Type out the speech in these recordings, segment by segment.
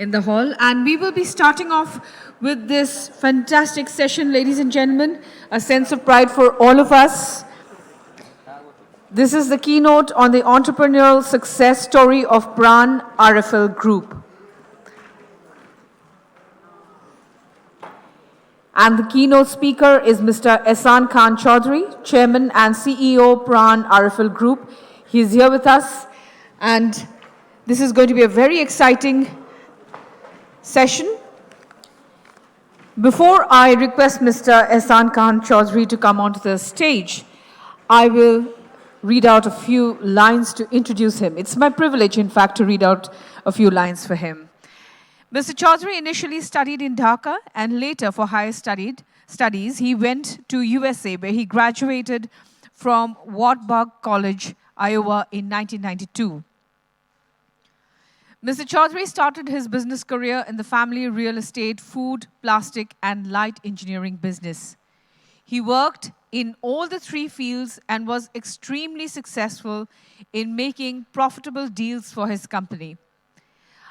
in the hall. And we will be starting off with this fantastic session, ladies and gentlemen, a sense of pride for all of us. This is the keynote on the entrepreneurial success story of PRAN RFL Group. And the keynote speaker is Mr. Ahsan Chowdhury, Chairman and CEO, PRAN RFL Group. He's here with us, and this is going to be a very exciting session. Before I request Mr. Ahsan Chowdhury to come onto the stage, I will read out a few lines to introduce him. It's my privilege, in fact, to read out a few lines for him. Mr. Chowdhury initially studied in Dhaka, and later for higher studies, he went to USA, where he graduated from Wartburg College, Iowa in 1992. Mr. Chowdhury started his business career in the family real estate, food, plastic, and light engineering business. He worked in all the three fields and was extremely successful in making profitable deals for his company.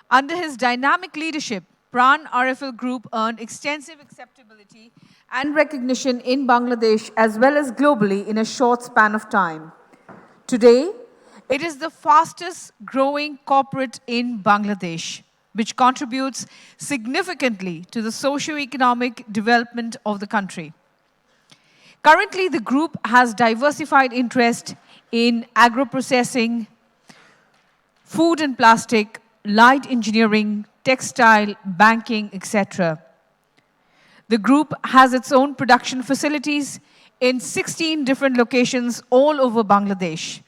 Under his dynamic leadership, PRAN RFL Group earned extensive acceptability and recognition in Bangladesh as well as globally in a short span of time. Today, it is the fastest growing corporate in Bangladesh, which contributes significantly to the socio-economic development of the country. Currently, the group has diversified interest in agro-processing, food and plastic, light engineering, textile, banking, etc. The group has its own production facilities in 16 different locations all over Bangladesh.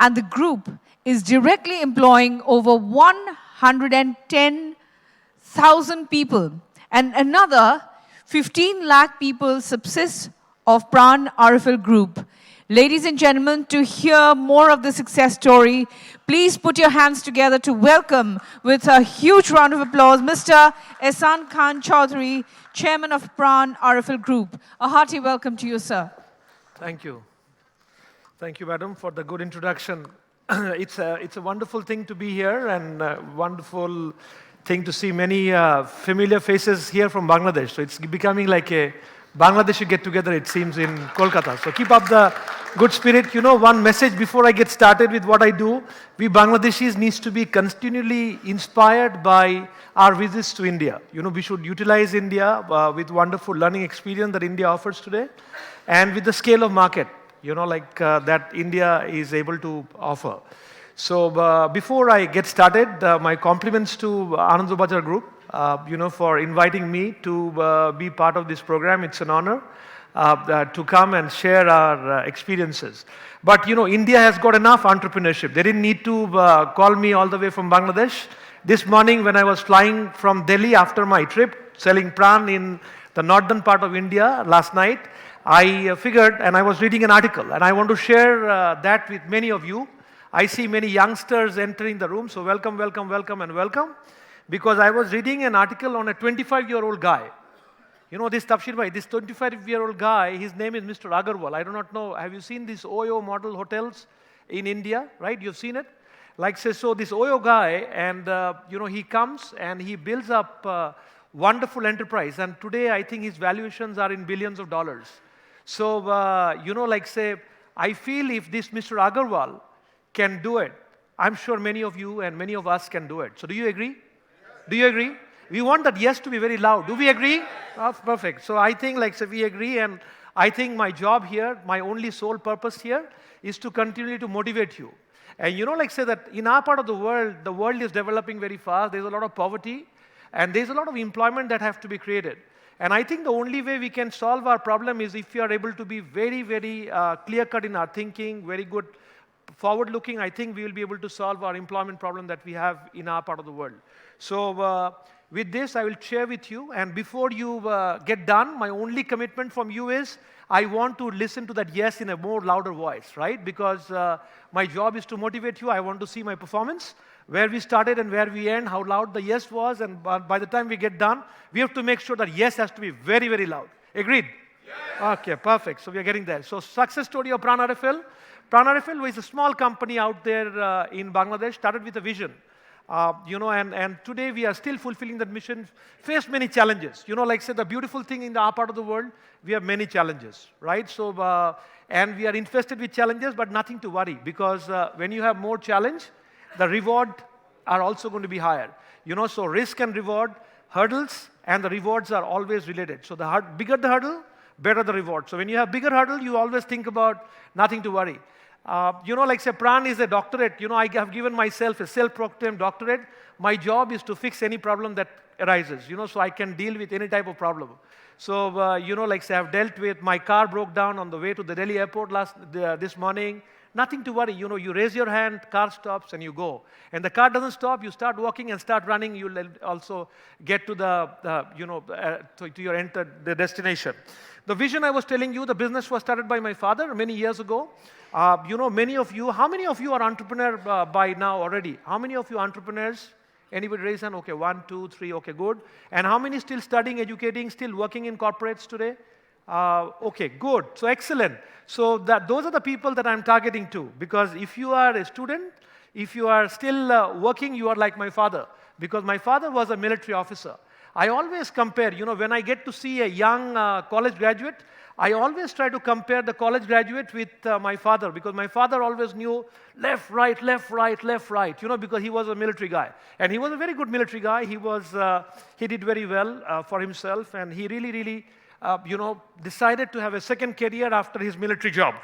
And the group is directly employing over 110,000 people, and another 15 lakh people subsist of PRAN RFL Group. Ladies and gentlemen, to hear more of the success story, please put your hands together to welcome, with a huge round of applause, Mr. Ahsan Chowdhury, Chairman of PRAN RFL Group. A hearty welcome to you, sir. Thank you. Thank you, madam, for the good introduction. It's a wonderful thing to be here, and a wonderful thing to see many familiar faces here from Bangladesh. So it's becoming like a Bangladeshi get-together, it seems, in Kolkata. So keep up the good spirit. You know, one message before I get started with what I do: we Bangladeshis needs to be continually inspired by our visits to India. You know, we should utilize India with wonderful learning experience that India offers today, and with the scale of market, you know, like that India is able to offer. So before I get started, my compliments to Anandobajar Group, you know, for inviting me to be part of this program. It's an honor to come and share our experiences. But, you know, India has got enough entrepreneurship. They didn't need to call me all the way from Bangladesh. This morning when I was flying from Delhi after my trip, selling PRAN in the northern part of India last night, I figured, and I was reading an article, and I want to share that with many of you. I see many youngsters entering the room, so welcome, welcome, welcome, and welcome. Because I was reading an article on a 25-year-old guy. You know, this Tafsir bhai, this 25-year-old guy, his name is Mr. Agarwal. I do not know, have you seen these Oyo model hotels in India, right? You've seen it? Like, say, so this Oyo guy, and, you know, he comes and he builds up wonderful enterprise. And today, I think his valuations are in billions of dollars. So, you know, like, say, I feel if this Mr. Agarwal can do it, I'm sure many of you and many of us can do it. So do you agree? Do you agree? We want that yes to be very loud. Do we agree? Oh, perfect. So I think, like, so we agree, and I think my job here, my only sole purpce here, is to continue to motivate you. And you know, like, say that in our part of the world is developing very fast. There's a lot of poverty, and there's a lot of employment that have to be created. And I think the only way we can solve our problem is if we are able to be very, very clear-cut in our thinking, very good forward-looking. I think we will be able to solve our employment problem that we have in our part of the world. So with this, I will share with you. And before you get done, my only commitment from you is I want to listen to that yes in a more louder voice, right? Because my job is to motivate you. I want to see my performance, where we started and where we end, how loud the yes was. And by the time we get done, we have to make sure that yes has to be very, very loud. Agreed? Yes. Okay, perfect. So we are getting there. So success story of PRAN RFL. PRAN RFL is a small company out there in Bangladesh, started with a vision. And today we are still fulfilling that mission, faced many challenges. Like say the beautiful thing in our part of the world, we have many challenges, right? So, and we are infested with challenges, but nothing to worry, because when you have more challenge, the reward are also going to be higher. So risk and reward, hurdles and the rewards are always related. So the bigger the hurdle, better the reward. So when you have bigger hurdle, you always think about nothing to worry. Like say PRAN is a doctorate. I have given myself a self-proclaimed doctorate. My job is to fix any problem that arises, so I can deal with any type of problem. So, like say I've dealt with my car broke down on the way to the Delhi airport this morning. Nothing to worry. You raise your hand, car stops, and you go. And the car doesn't stop. You start walking and start running. You'll also get to to your the destination. The vision I was telling you, the business was started by my father many years ago. Many of you, how many of you are entrepreneur by now already? How many of you are entrepreneurs? Anybody raise hand? Okay, 1, 2, 3. Okay, good. And how many still studying, educating, still working in corporates today? Okay, good. So excellent. So those are the people that I'm targeting to, because if you are a student, if you are still working, you are like my father, because my father was a military officer. I always compare, when I get to see a young college graduate, I always try to compare the college graduate with my father, because my father always knew left, right, left, right, left, right, because he was a military guy. And he was a very good military guy. He did very well for himself, and he really decided to have a second career after his military job.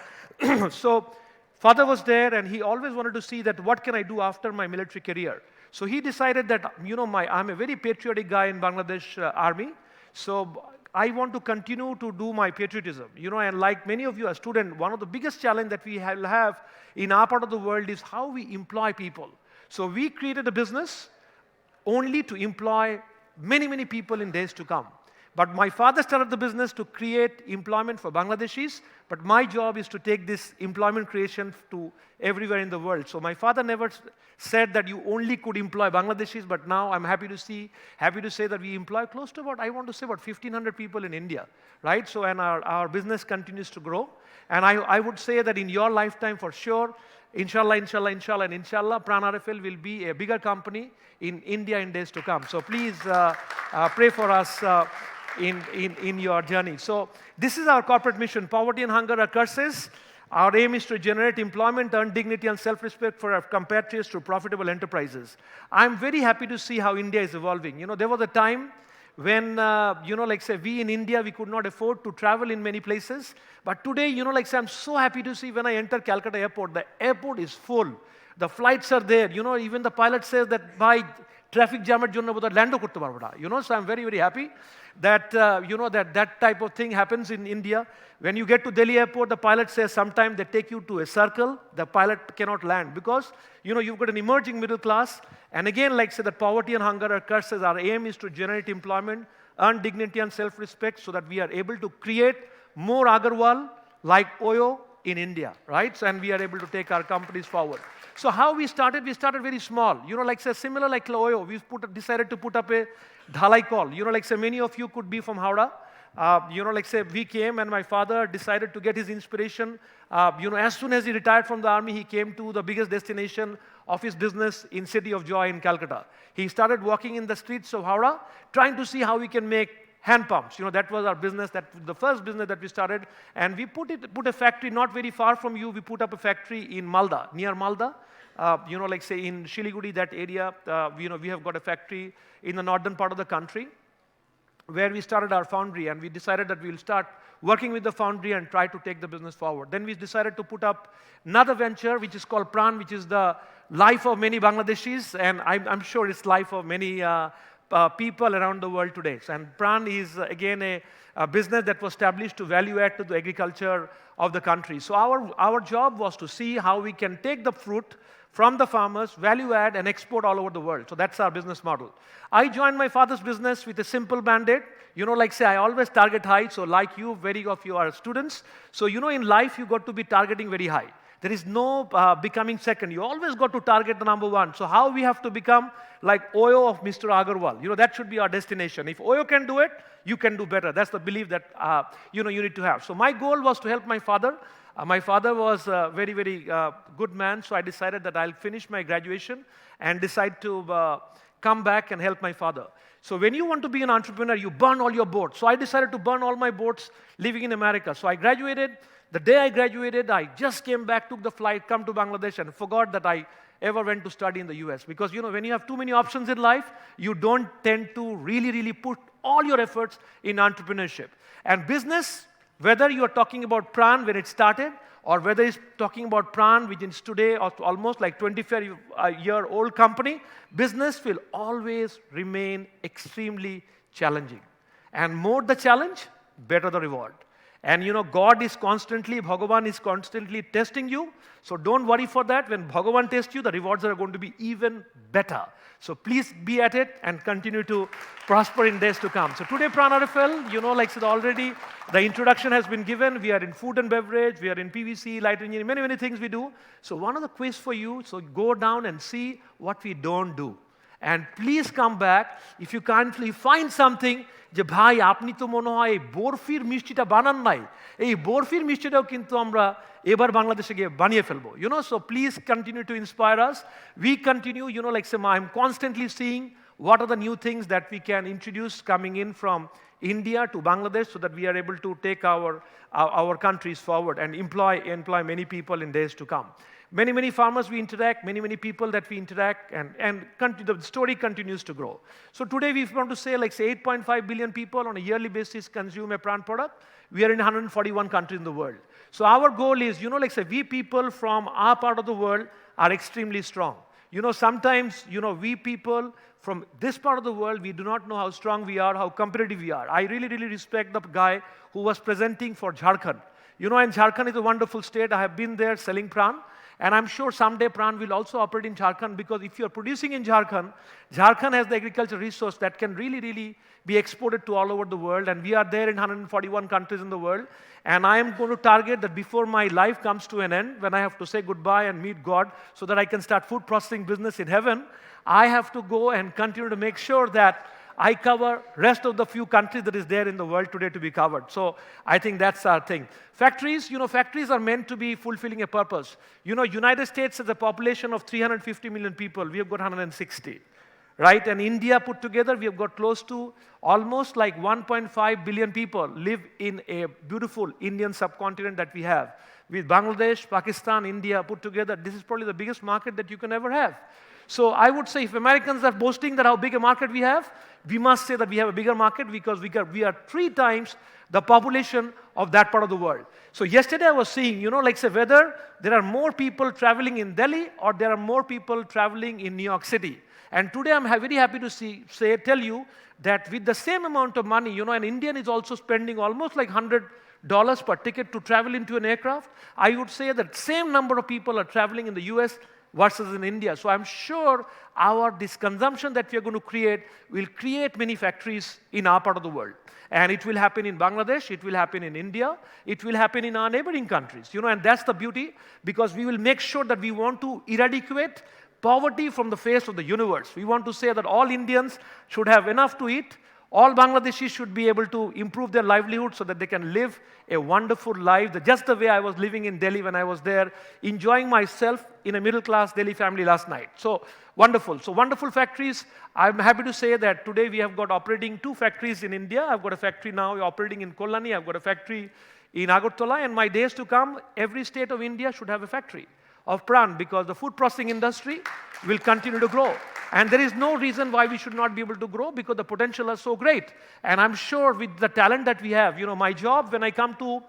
So father was there, and he always wanted to see that what can I do after my military career. So he decided that, I'm a very patriotic guy in Bangladesh Army. So I want to continue to do my patriotism. And like many of you as students, one of the biggest challenge that we have in our part of the world is how we employ people. So we created a business only to employ many, many people in days to come. But my father started the business to create employment for Bangladeshis, but my job is to take this employment creation to everywhere in the world. So my father never said that you only could employ Bangladeshis, but now I'm happy to say that we employ close to about 1,500 people in India, right? So, and our business continues to grow. And I would say that in your lifetime for sure, inshallah, inshallah, inshallah, and inshallah, PRAN RFL will be a bigger company in India in days to come. So please pray for us in your journey. So this is our corporate mission. Poverty and hunger are curses. Our aim is to generate employment, earn dignity and self-respect for our compatriots through profitable enterprises. I'm very happy to see how India is evolving. There was a time when, like say we in India, we could not afford to travel in many places. But today, like say I'm so happy to see when I enter Calcutta airport, the airport is full. The flights are there. Even the pilot says that by traffic jam at jonno boda lando korte parbo na. So I'm very, very happy that that type of thing happens in India. When you get to Delhi airport, the pilot says sometimes they take you to a circle. The pilot cannot land because you've got an emerging middle class. And again, like say that poverty and hunger are curses. Our aim is to generate employment, earn dignity and self-respect, so that we are able to create more Agarwal like Oyo in India, right? So, and we are able to take our companies forward. So how we started very small. Like say similar like Oyo, we decided to put up a dhalai call. Like say many of you could be from Howrah. Like say we came and my father decided to get his inspiration. As soon as he retired from the army, he came to the biggest destination of his business in City of Joy in Calcutta. He started walking in the streets of Howrah, trying to see how we can make hand pumps. That was our business, the first business that we started. And we put a factory not very far from you. We put up a factory in Malda, near Malda. Like say in Shiliguri, that area, we have got a factory in the northern part of the country where we started our foundry, and we decided that we'll start working with the foundry and try to take the business forward. Then we decided to put up another venture which is called PRAN, which is the life of many Bangladeshis, and I'm sure it's life of many people around the world today. And PRAN is again a business that was established to value add to the agriculture of the country. So our job was to see how we can take the fruit from the farmers, value add, and export all over the world. So that's our business model. I joined my father's business with a simple mandate. Like say I always target high, so like you, very of you are students. So in life you got to be targeting very high. There is no becoming second. You always got to target the number one. So how we have to become like Oyo of Mr. Agarwal. That should be our destination. If Oyo can do it, you can do better. That's the belief that you need to have. So my goal was to help my father My father was a very, very good man, so I decided that I'll finish my graduation and decide to come back and help my father. So when you want to be an entrepreneur, you burn all your boats. So I decided to burn all my boats living in America. So I graduated. The day I graduated, I just came back, took the flight, come to Bangladesh, and forgot that I ever went to study in the US. Because, when you have too many options in life, you don't tend to really, really put all your efforts in entrepreneurship. And business, whether you are talking about PRAN when it started, or whether it's talking about PRAN, which is today almost like 25-year-old company, business will always remain extremely challenging. And more the challenge, better the reward. And God is constantly, Bhagavan is constantly testing you. So don't worry for that. When Bhagavan tests you, the rewards are going to be even better. So please be at it and continue to prosper in days to come. So today, PRAN RFL, like I said already, the introduction has been given. We are in food and beverage. We are in PVC, light engineering, many, many things we do. So one of the quiz for you, so go down and see what we don't do. And please come back if you kindly find something যে ভাই আপনি তো মনে হয় এই বরফির মিষ্টিটা বানান নাই এই বরফির মিষ্টিটাও কিন্তু আমরা এবার বাংলাদেশে গিয়ে বানিয়ে ফেলবো so please continue to inspire us. We continue, like say I'm constantly seeing what are the new things that we can introduce coming in from India to Bangladesh so that we are able to take our countries forward and employ many people in days to come. Many, many farmers we interact, many, many people that we interact, and the story continues to grow. So today we want to say, 8.5 billion people on a yearly basis consume a PRAN product. We are in 141 countries in the world. So our goal is, we people from our part of the world are extremely strong. Sometimes, we people from this part of the world, we do not know how strong we are, how competitive we are. I really, really respect the guy who was presenting for Jharkhand. And Jharkhand is a wonderful state. I have been there selling PRAN. And I'm sure someday PRAN will also operate in Jharkhand because if you're producing in Jharkhand, Jharkhand has the agricultural resource that can really, really be exported to all over the world. And we are there in 141 countries in the world. And I am going to target that before my life comes to an end, when I have to say goodbye and meet God so that I can start food processing business in heaven, I have to go and continue to make sure that I cover rest of the few countries that is there in the world today to be covered. So I think that's our thing. Factories, factories are meant to be fulfilling a purpose. United States has a population of 350 million people. We have got 160, right? And India put together, we have got close to almost like 1.5 billion people live in a beautiful Indian subcontinent that we have. With Bangladesh, Pakistan, India put together, this is probably the biggest market that you can ever have. So I would say if Americans are boasting that how big a market we have, we must say that we have a bigger market because we are 3 times the population of that part of the world. So yesterday I was seeing, say whether there are more people traveling in Delhi or there are more people traveling in New York City. And today I'm very happy to tell you that with the same amount of money, an Indian is also spending almost like $100 per ticket to travel into an aircraft. I would say that same number of people are traveling in the US versus in India. So I'm sure this consumption that we are going to create will create many factories in our part of the world. And it will happen in Bangladesh, it will happen in India, it will happen in our neighboring countries. And that's the beauty because we will make sure that we want to eradicate poverty from the face of the universe. We want to say that all Indians should have enough to eat. All Bangladeshis should be able to improve their livelihood so that they can live a wonderful life, just the way I was living in Delhi when I was there, enjoying myself in a middle-class Delhi family last night. So wonderful. So wonderful factories. I'm happy to say that today we have got operating 2 factories in India. I've got a factory now operating in Kolani. I've got a factory in Agartala. And my days to come, every state of India should have a factory of PRAN because the food processing industry will continue to grow. And there is no reason why we should not be able to grow because the potential is so great. And I'm sure with the talent that we have, my job when I come to,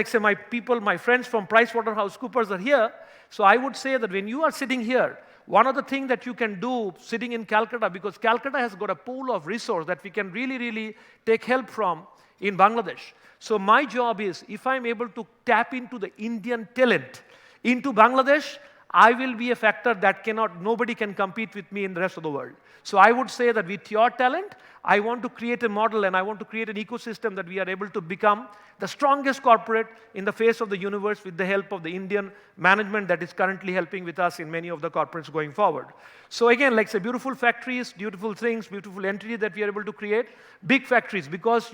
say my people, my friends from PricewaterhouseCoopers are here. So I would say that when you are sitting here, one of the things that you can do sitting in Calcutta, because Calcutta has got a pool of resource that we can really, really take help from in Bangladesh. So my job is, if I'm able to tap into the Indian talent into Bangladesh, I will be a factor that nobody can compete with me in the rest of the world. So I would say that with your talent, I want to create a model and I want to create an ecosystem that we are able to become the strongest corporate in the face of the universe with the help of the Indian management that is currently helping with us in many of the corporates going forward. So again, say beautiful factories, beautiful things, beautiful entity that we are able to create, big factories because,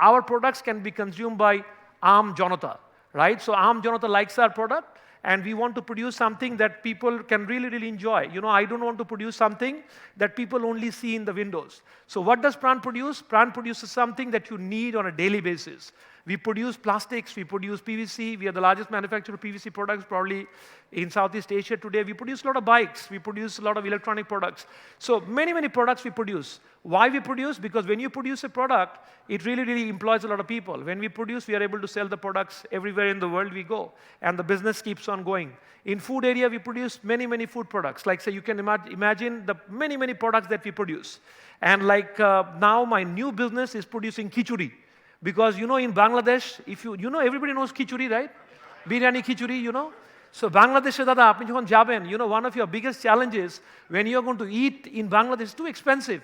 our products can be consumed by Aam Janata. right? So Aam Janata likes our product, and we want to produce something that people can really, really enjoy. I don't want to produce something that people only see in the windows. So what does PRAN produce? PRAN produces something that you need on a daily basis. We produce plastics, we produce PVC, we are the largest manufacturer of PVC products probably in Southeast Asia today. We produce a lot of bikes, we produce a lot of electronic products. So many, many products we produce. Why we produce? Because when you produce a product, it really, really employs a lot of people. When we produce, we are able to sell the products everywhere in the world we go, and the business keeps on going. In food area, we produce many, many food products. Like, say, you can imagine the many, many products that we produce. And like now, my new business is producing khichuri. Because, in Bangladesh, if everybody knows khichuri, right? Biryani khichuri, So Bangladesh, dada, apni jokhon jaben, one of your biggest challenges when you're going to eat in Bangladesh is too expensive.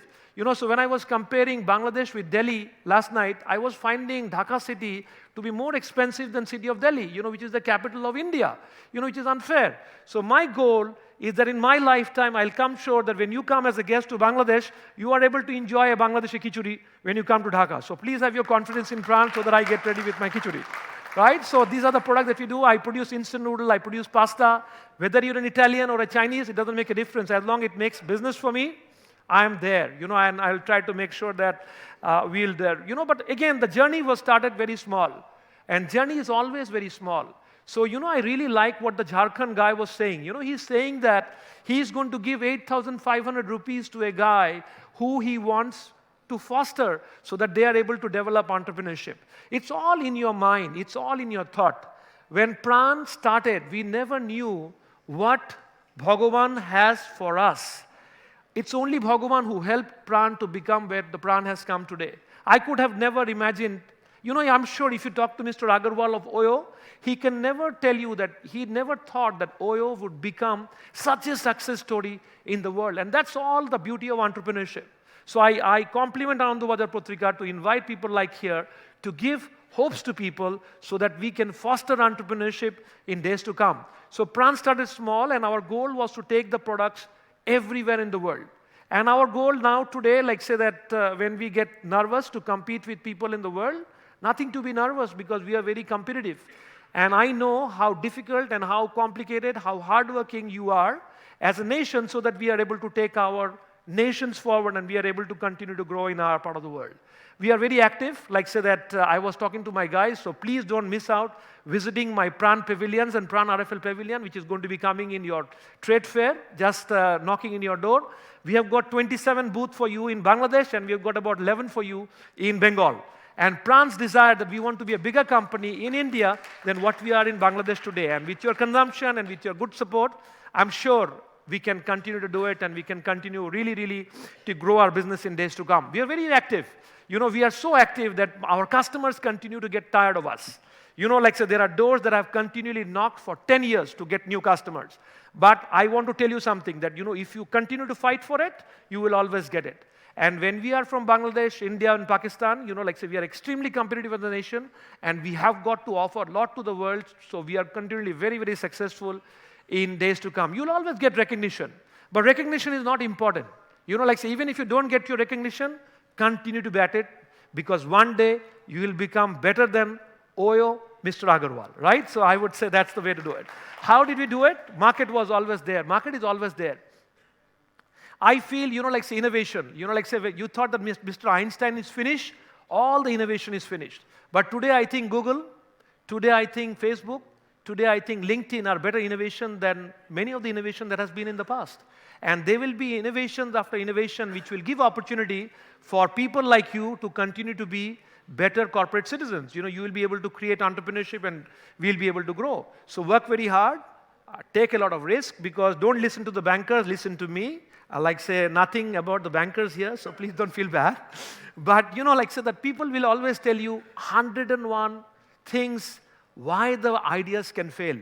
So when I was comparing Bangladesh with Delhi last night, I was finding Dhaka city to be more expensive than city of Delhi, which is the capital of India, which is unfair. So my goal is that in my lifetime, I'll come sure that when you come as a guest to Bangladesh, you are able to enjoy a Bangladeshi khichuri when you come to Dhaka. So please have your confidence in PRAN so that I get ready with my khichuri. Right? So these are the products that we do. I produce instant noodle, I produce pasta. Whether you're an Italian or a Chinese, it doesn't make a difference. As long as it makes business for me, I'm there, and I'll try to make sure that we'll there. But again, the journey was started very small. And journey is always very small. So, I really like what the Jharkhand guy was saying. He's saying that he's going to give 8,500 rupees to a guy who he wants to foster so that they are able to develop entrepreneurship. It's all in your mind. It's all in your thought. When PRAN started, we never knew what Bhagavan has for us. It's only Bhagavan who helped PRAN to become where the PRAN has come today. I could have never imagined. I'm sure if you talk to Mr. Agarwal of OYO, he can never tell you that he never thought that OYO would become such a success story in the world. And that's all the beauty of entrepreneurship. So I compliment Anandabazar Patrika to invite people like here to give hopes to people so that we can foster entrepreneurship in days to come. So PRAN started small, and our goal was to take the products everywhere in the world. And our goal now today, like say that when we get nervous to compete with people in the world, nothing to be nervous because we are very competitive. And I know how difficult and how complicated, how hardworking you are as a nation so that we are able to take our nations forward and we are able to continue to grow in our part of the world. We are very active, like say that I was talking to my guys, so please don't miss out visiting my PRAN pavilions and PRAN RFL pavilion, which is going to be coming in your trade fair, just knocking in your door. We have got 27 booths for you in Bangladesh, and we have got about 11 for you in Bengal. And PRAN's desire that we want to be a bigger company in India than what we are in Bangladesh today. And with your consumption and with your good support, I'm sure we can continue to do it, and we can continue really, really to grow our business in days to come. We are very active. We are so active that our customers continue to get tired of us. Like say, there are doors that have continually knocked for 10 years to get new customers. But I want to tell you something, that, if you continue to fight for it, you will always get it. And when we are from Bangladesh, India, and Pakistan, like say, we are extremely competitive as a nation, and we have got to offer a lot to the world, so we are continually very, very successful in days to come. You'll always get recognition, but recognition is not important. Like say, even if you don't get your recognition, continue to bat it, because one day you will become better than OYO, Mr. Agarwal, right? So I would say that's the way to do it. How did we do it? Market was always there. Market is always there. I feel, like say, innovation. Like say, you thought that Mr. Einstein is finished, all the innovation is finished. But today I think Google, today I think Facebook, today I think LinkedIn are better innovation than many of the innovation that has been in the past. And there will be innovations after innovation which will give opportunity for people like you to continue to be better corporate citizens. You will be able to create entrepreneurship, and we'll be able to grow. So work very hard, take a lot of risk, because don't listen to the bankers, listen to me. I like say nothing about the bankers here, so please don't feel bad. But like say that people will always tell you 101 things why the ideas can fail.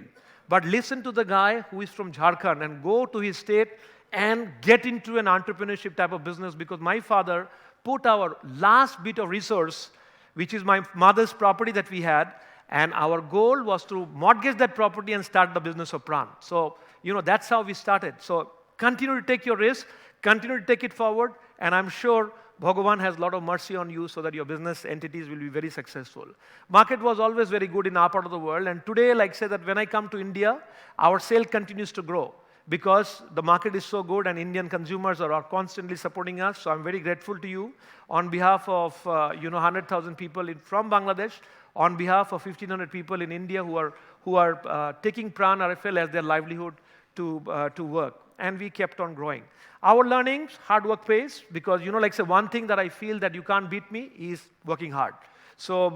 But listen to the guy who is from Jharkhand and go to his state and get into an entrepreneurship type of business, because my father put our last bit of resource, which is my mother's property that we had, and our goal was to mortgage that property and start the business of PRAN. So, that's how we started. So continue to take your risk, continue to take it forward, and I'm sure Bhagavan has a lot of mercy on you so that your business entities will be very successful. Market was always very good in our part of the world, and today, like say that when I come to India, our sale continues to grow because the market is so good and Indian consumers are constantly supporting us. So I'm very grateful to you on behalf of 100,000 people from Bangladesh, on behalf of 1,500 people in India who are taking PRAN RFL as their livelihood to work. And we kept on growing. Our learnings, hard work pays, because like say one thing that I feel that you can't beat me is working hard. So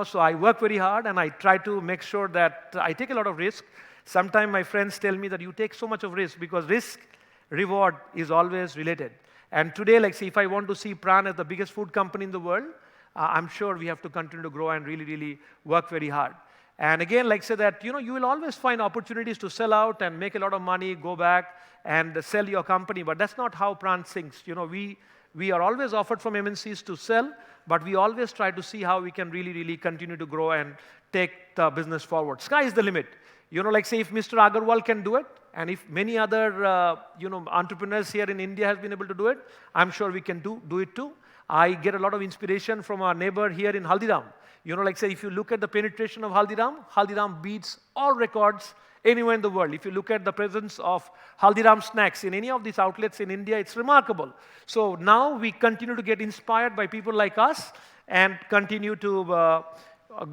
so I work very hard and I try to make sure that I take a lot of risk. Sometimes my friends tell me that you take so much of risk because risk reward is always related. And today, like say, if I want to see PRAN as the biggest food company in the world, I'm sure we have to continue to grow and really, really work very hard. And again, like say that, you will always find opportunities to sell out and make a lot of money, go back and sell your company. But that's not how PRAN thinks. We are always offered from MNCs to sell, but we always try to see how we can really, really continue to grow and take the business forward. Sky is the limit. Like say if Mr. Agarwal can do it, and if many other entrepreneurs here in India have been able to do it, I'm sure we can do it too. I get a lot of inspiration from our neighbor here in Haldiram. Like say if you look at the penetration of Haldiram beats all records anywhere in the world. If you look at the presence of Haldiram snacks in any of these outlets in India, it's remarkable. So now we continue to get inspired by people like us and continue to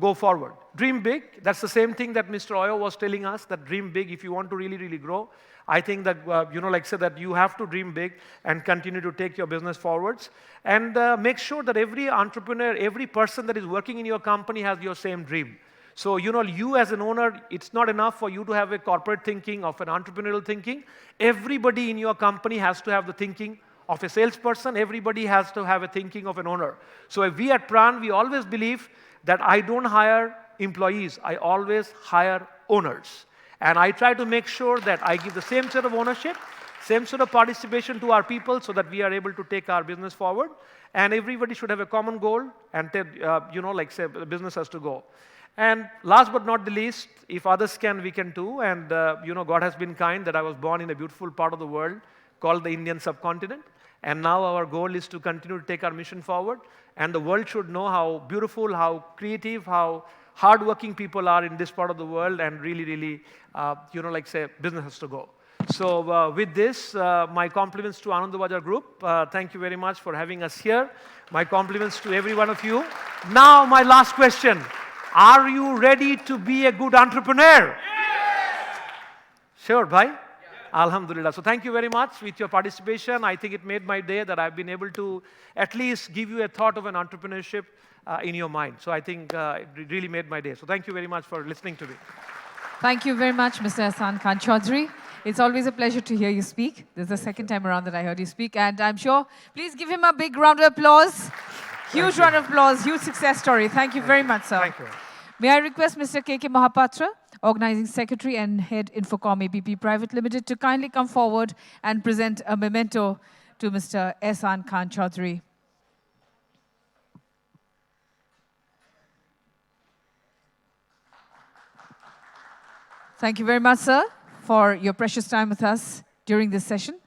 go forward. Dream big. That's the same thing that Mr. Oyo was telling us, that dream big if you want to really, really grow. I think that, like say that you have to dream big and continue to take your business forwards. And make sure that every entrepreneur, every person that is working in your company has your same dream. So, you as an owner, it's not enough for you to have a corporate thinking of an entrepreneurial thinking. Everybody in your company has to have the thinking of a salesperson. Everybody has to have a thinking of an owner. So we at PRAN, we always believe that I don't hire employees, I always hire owners. And I try to make sure that I give the same sort of ownership, same sort of participation to our people so that we are able to take our business forward. And everybody should have a common goal and, like say, the business has to go. And last but not the least, if others can, we can too. And, God has been kind that I was born in a beautiful part of the world called the Indian subcontinent. And now our goal is to continue to take our mission forward. And the world should know how beautiful, how creative, how hardworking people are in this part of the world, and really, really, like say, business has to go. So with this, my compliments to Anand Bajar Group. Thank you very much for having us here. My compliments to every one of you. Now, my last question. Are you ready to be a good entrepreneur? Yes! Sure, bhai? Yeah. Alhamdulillah. So thank you very much with your participation. I think it made my day that I've been able to at least give you a thought of an entrepreneurship in your mind. So I think it really made my day. So thank you very much for listening to me. Thank you very much, Mr. Ahsan Khan Chowdhury. It's always a pleasure to hear you speak. This is the second time around that I heard you speak. And I'm sure, please give him a big round of applause. Huge round of applause, huge success story. Thank you very much, sir. Thank you. May I request Mr. K.K. Mahapatra, Organizing Secretary and Head INFOCOM ABP Private Limited, to kindly come forward and present a memento to Mr. Ahsan Khan Chowdhury. Thank you very much, sir, for your precious time with us during this session.